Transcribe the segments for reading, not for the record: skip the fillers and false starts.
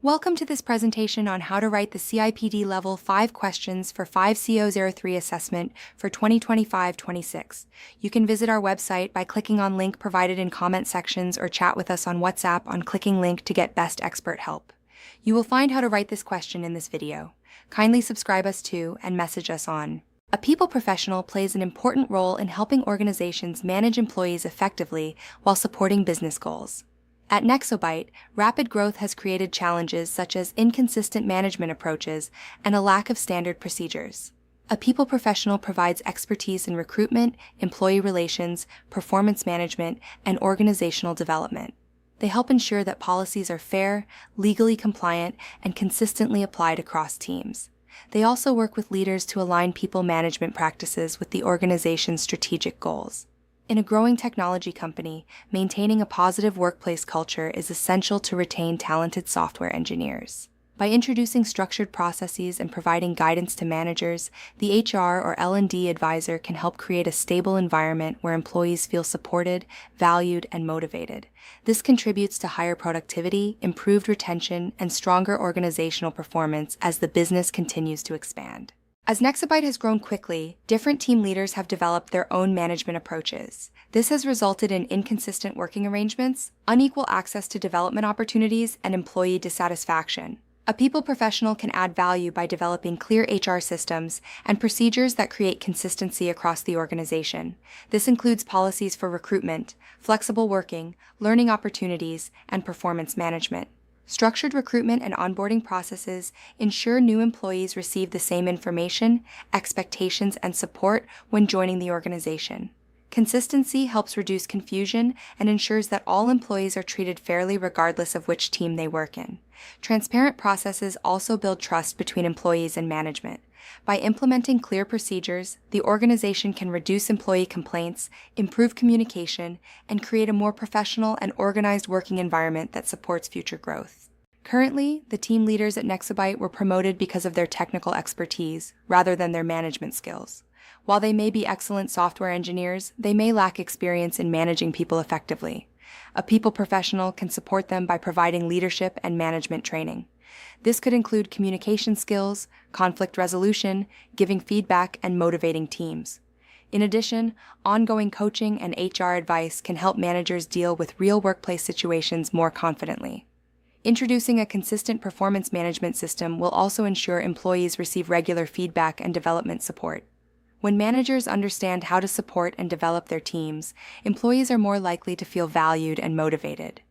Welcome to this presentation on how to write the CIPD Level 5 questions for 5CO03 assessment for 2025-26. You can visit our website by clicking on link provided in comment sections or chat with us on WhatsApp on clicking link to get best expert help. You will find how to write this question in this video. Kindly subscribe us to and message us on. A people professional plays an important role in helping organizations manage employees effectively while supporting business goals. At Nexxobyte, rapid growth has created challenges such as inconsistent management approaches and a lack of standard procedures. A people professional provides expertise in recruitment, employee relations, performance management, and organizational development. They help ensure that policies are fair, legally compliant, and consistently applied across teams. They also work with leaders to align people management practices with the organization's strategic goals. In a growing technology company, maintaining a positive workplace culture is essential to retain talented software engineers. By introducing structured processes and providing guidance to managers, the HR or L&D advisor can help create a stable environment where employees feel supported, valued, and motivated. This contributes to higher productivity, improved retention, and stronger organizational performance as the business continues to expand. As Nexxobyte has grown quickly, different team leaders have developed their own management approaches. This has resulted in inconsistent working arrangements, unequal access to development opportunities, and employee dissatisfaction. A people professional can add value by developing clear HR systems and procedures that create consistency across the organization. This includes policies for recruitment, flexible working, learning opportunities, and performance management. Structured recruitment and onboarding processes ensure new employees receive the same information, expectations, and support when joining the organization. Consistency helps reduce confusion and ensures that all employees are treated fairly regardless of which team they work in. Transparent processes also build trust between employees and management. By implementing clear procedures, the organization can reduce employee complaints, improve communication, and create a more professional and organized working environment that supports future growth. Currently, the team leaders at Nexxobyte were promoted because of their technical expertise, rather than their management skills. While they may be excellent software engineers, they may lack experience in managing people effectively. A people professional can support them by providing leadership and management training. This could include communication skills, conflict resolution, giving feedback, and motivating teams. In addition, ongoing coaching and HR advice can help managers deal with real workplace situations more confidently. Introducing a consistent performance management system will also ensure employees receive regular feedback and development support. When managers understand how to support and develop their teams, employees are more likely to feel valued and motivated.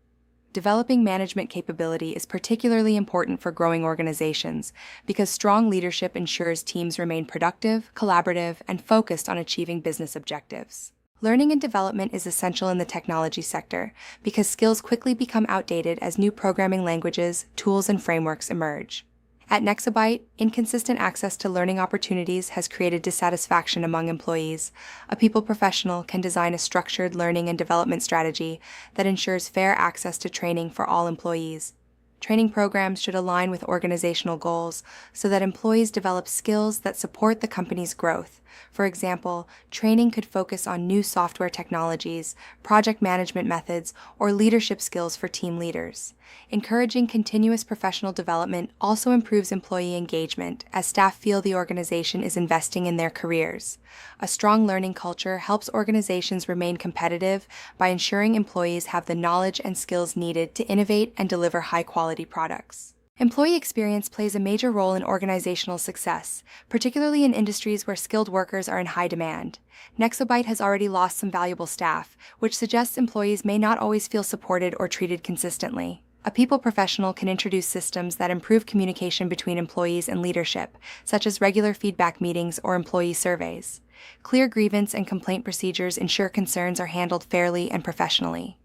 Developing management capability is particularly important for growing organizations because strong leadership ensures teams remain productive, collaborative, and focused on achieving business objectives. Learning and development is essential in the technology sector because skills quickly become outdated as new programming languages, tools, and frameworks emerge. At Nexxobyte, inconsistent access to learning opportunities has created dissatisfaction among employees. A people professional can design a structured learning and development strategy that ensures fair access to training for all employees. Training programs should align with organizational goals so that employees develop skills that support the company's growth. For example, training could focus on new software technologies, project management methods, or leadership skills for team leaders. Encouraging continuous professional development also improves employee engagement as staff feel the organization is investing in their careers. A strong learning culture helps organizations remain competitive by ensuring employees have the knowledge and skills needed to innovate and deliver high-quality products. Employee experience plays a major role in organizational success, particularly in industries where skilled workers are in high demand. Nexxobyte has already lost some valuable staff, which suggests employees may not always feel supported or treated consistently. A people professional can introduce systems that improve communication between employees and leadership, such as regular feedback meetings or employee surveys. Clear grievance and complaint procedures ensure concerns are handled fairly and professionally.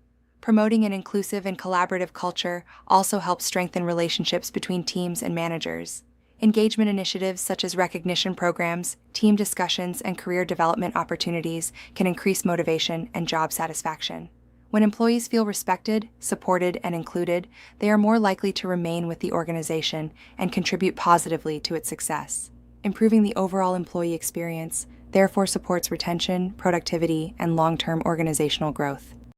Promoting an inclusive and collaborative culture also helps strengthen relationships between teams and managers. Engagement initiatives such as recognition programs, team discussions, and career development opportunities can increase motivation and job satisfaction. When employees feel respected, supported, and included, they are more likely to remain with the organization and contribute positively to its success. Improving the overall employee experience therefore supports retention, productivity, and long-term organizational growth.